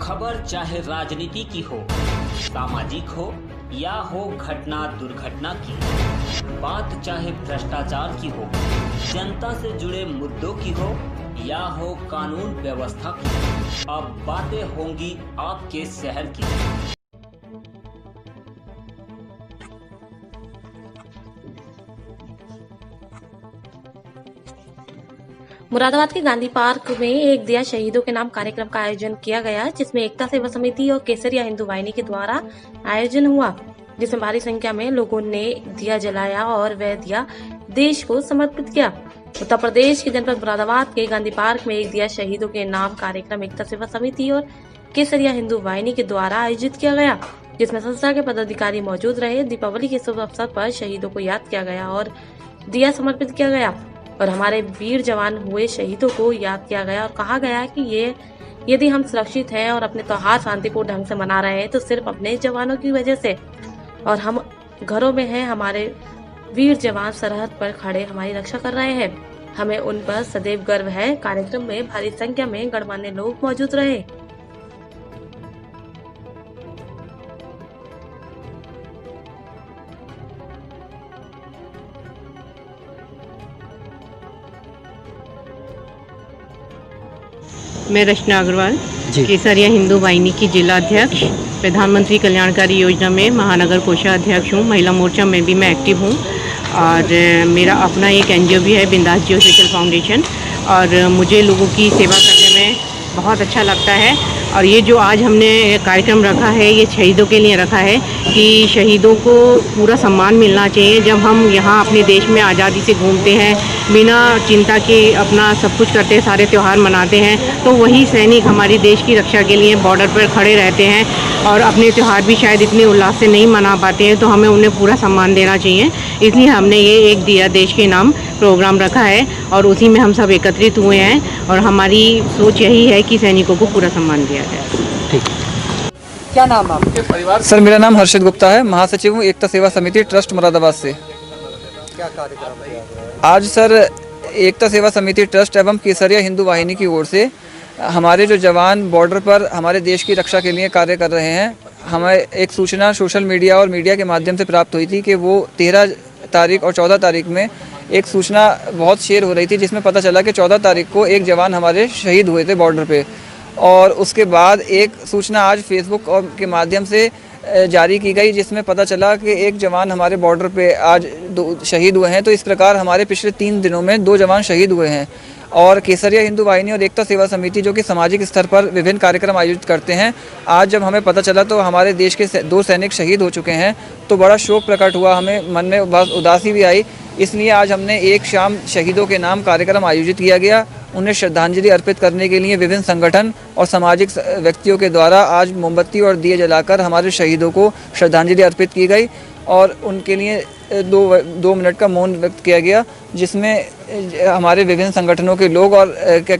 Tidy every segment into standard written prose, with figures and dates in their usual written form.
खबर चाहे राजनीति की हो, सामाजिक हो या हो घटना दुर्घटना की, बात चाहे भ्रष्टाचार की हो, जनता से जुड़े मुद्दों की हो या हो कानून व्यवस्था की, अब बातें होंगी आपके शहर की। मुरादाबाद के गांधी पार्क में एक दिया शहीदों के नाम कार्यक्रम का आयोजन किया गया, जिसमें एकता सेवा समिति और केसरिया हिंदू वाहिनी के द्वारा आयोजन हुआ, जिसमें भारी संख्या में लोगों ने दिया जलाया और वह दिया देश को समर्पित किया। उत्तर प्रदेश के जनपद मुरादाबाद के गांधी पार्क में एक दिया शहीदों के नाम कार्यक्रम एकता सेवा समिति और केसरिया हिंदू वाहिनी के द्वारा आयोजित किया गया, जिसमें संस्था के पदाधिकारी मौजूद रहे। दीपावली के शुभ अवसर पर शहीदों को याद किया गया और दिया समर्पित किया गया और हमारे वीर जवान हुए शहीदों को याद किया गया और कहा गया कि यदि हम सुरक्षित हैं और अपने त्योहार शांतिपूर्ण ढंग से मना रहे हैं तो सिर्फ अपने जवानों की वजह से, और हम घरों में हैं, हमारे वीर जवान सरहद पर खड़े हमारी रक्षा कर रहे हैं, हमें उन पर सदैव गर्व है। कार्यक्रम में भारी संख्या में गणमान्य लोग मौजूद रहे। मैं रचना अग्रवाल, केसरिया हिंदू वाहिनी की जिला अध्यक्ष, प्रधानमंत्री कल्याणकारी योजना में महानगर कोषाध्यक्ष हूँ। महिला मोर्चा में भी मैं एक्टिव हूँ और मेरा अपना एक एनजीओ भी है, बिंदास जियो सोशल फाउंडेशन, और मुझे लोगों की सेवा करने में बहुत अच्छा लगता है। और ये जो आज हमने कार्यक्रम रखा है, ये शहीदों के लिए रखा है कि शहीदों को पूरा सम्मान मिलना चाहिए। जब हम यहाँ अपने देश में आज़ादी से घूमते हैं, बिना चिंता के अपना सब कुछ करते हैं, सारे त्यौहार मनाते हैं, तो वही सैनिक हमारी देश की रक्षा के लिए बॉर्डर पर खड़े रहते हैं और अपने त्यौहार भी शायद इतने उल्लास से नहीं मना पाते हैं, तो हमें उन्हें पूरा सम्मान देना चाहिए। इसलिए हमने ये एक दिया देश के नाम प्रोग्राम रखा है और उसी में हम सब एकत्रित हुए हैं और हमारी सोच यही है कि सैनिकों को पूरा सम्मान दिया जाए। ठीक। क्या नाम आपके परिवार? सर, मेरा नाम हर्षित गुप्ता है, महासचिव हूँ एकता सेवा समिति ट्रस्ट मुरादाबाद से। क्या कार्यक्रम है आज सर एकता सेवा समिति ट्रस्ट एवं केसरिया हिंदू वाहिनी की ओर से हमारे जो जवान बॉर्डर पर हमारे देश की रक्षा के लिए कार्य कर रहे हैं, हमें एक सूचना सोशल मीडिया और मीडिया के माध्यम से प्राप्त हुई थी कि वो 13 तारीख और 14 तारीख में एक सूचना बहुत शेयर हो रही थी, जिसमें पता चला कि 14 तारीख को एक जवान हमारे शहीद हुए थे बॉर्डर पे। और उसके बाद एक सूचना आज फेसबुक के माध्यम से जारी की गई, जिसमें पता चला कि एक जवान हमारे बॉर्डर पे आज शहीद हुए हैं। तो इस प्रकार हमारे पिछले 3 दिनों में 2 जवान शहीद हुए हैं। और केसरिया हिंदू वाहिनी और एकता सेवा समिति जो कि सामाजिक स्तर पर विभिन्न कार्यक्रम आयोजित करते हैं, आज जब हमें पता चला तो हमारे देश के 2 सैनिक शहीद हो चुके हैं, तो बड़ा शोक प्रकट हुआ, हमें मन में बहुत उदासी भी आई। इसलिए आज हमने एक शाम शहीदों के नाम कार्यक्रम आयोजित किया गया। उन्हें श्रद्धांजलि अर्पित करने के लिए विभिन्न संगठन और सामाजिक व्यक्तियों के द्वारा आज मोमबत्ती और दिए जलाकर हमारे शहीदों को श्रद्धांजलि अर्पित की गई और उनके लिए 2 मिनट का मौन व्यक्त किया गया, जिसमें हमारे विभिन्न संगठनों के लोग और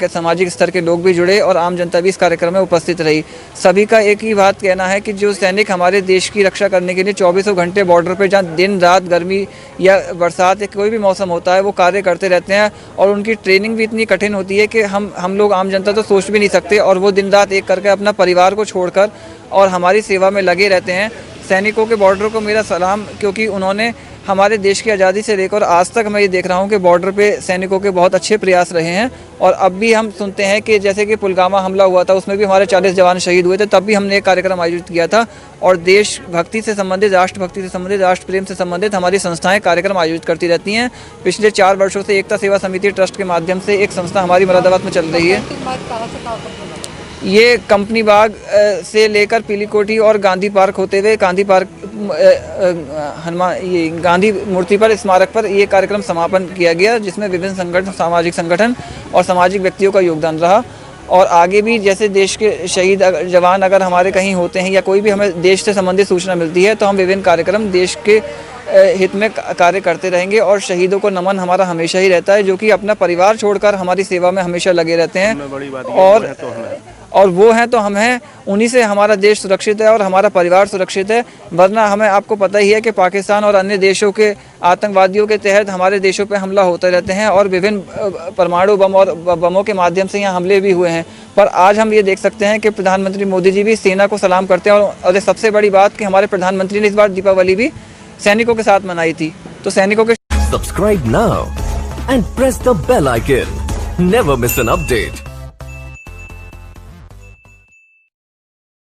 सामाजिक स्तर के लोग भी जुड़े और आम जनता भी इस कार्यक्रम में उपस्थित रही। सभी का एक ही बात कहना है कि जो सैनिक हमारे देश की रक्षा करने के लिए 24 घंटे बॉर्डर पर, जहाँ दिन रात गर्मी या बरसात या कोई भी मौसम होता है, वो कार्य करते रहते हैं और उनकी ट्रेनिंग भी इतनी कठिन होती है कि हम लोग आम जनता तो सोच भी नहीं सकते, और वो दिन रात एक करके अपना परिवार को छोड़कर और हमारी सेवा में लगे रहते हैं। सैनिकों के बॉर्डर को मेरा सलाम, क्योंकि उन्होंने हमारे देश की आज़ादी से लेकर आज तक मैं ये देख रहा हूँ कि बॉर्डर पे सैनिकों के बहुत अच्छे प्रयास रहे हैं। और अब भी हम सुनते हैं कि जैसे कि पुलवामा हमला हुआ था, उसमें भी हमारे 40 जवान शहीद हुए थे, तब भी हमने एक कार्यक्रम आयोजित किया था। और देशभक्ति से संबंधित, राष्ट्रभक्ति से संबंधित, राष्ट्र प्रेम से संबंधित हमारी संस्थाएँ कार्यक्रम आयोजित करती रहती हैं। पिछले 4 वर्षों से एकता सेवा समिति ट्रस्ट के माध्यम से एक संस्था हमारी मुरादाबाद में चल रही है। ये कंपनी बाग से लेकर पीली कोठी और गांधी पार्क होते हुए गांधी पार्क ये गांधी मूर्ति पर स्मारक पर ये कार्यक्रम समापन किया गया, जिसमें विभिन्न संगठन, सामाजिक संगठन और सामाजिक व्यक्तियों का योगदान रहा। और आगे भी जैसे देश के शहीद जवान अगर हमारे कहीं होते हैं या कोई भी हमें देश से संबंधित सूचना मिलती है, तो हम विभिन्न कार्यक्रम देश के हित में कार्य करते रहेंगे और शहीदों को नमन हमारा हमेशा ही रहता है, जो कि अपना परिवार छोड़कर हमारी सेवा में हमेशा लगे रहते हैं। और वो हैं तो हम हैं, उन्हीं से हमारा देश सुरक्षित है और हमारा परिवार सुरक्षित है। वरना हमें आपको पता ही है कि पाकिस्तान और अन्य देशों के आतंकवादियों के तहत हमारे देशों पे हमला होते रहते हैं और विभिन्न परमाणु बम और बमों के माध्यम से यहाँ हमले भी हुए हैं। पर आज हम ये देख सकते हैं कि प्रधानमंत्री मोदी जी भी सेना को सलाम करते हैं और सबसे बड़ी बात कि हमारे प्रधानमंत्री ने इस बार दीपावली भी सैनिकों के साथ मनाई थी। तो सैनिकों के Subscribe now and press the bell icon. Never miss an update.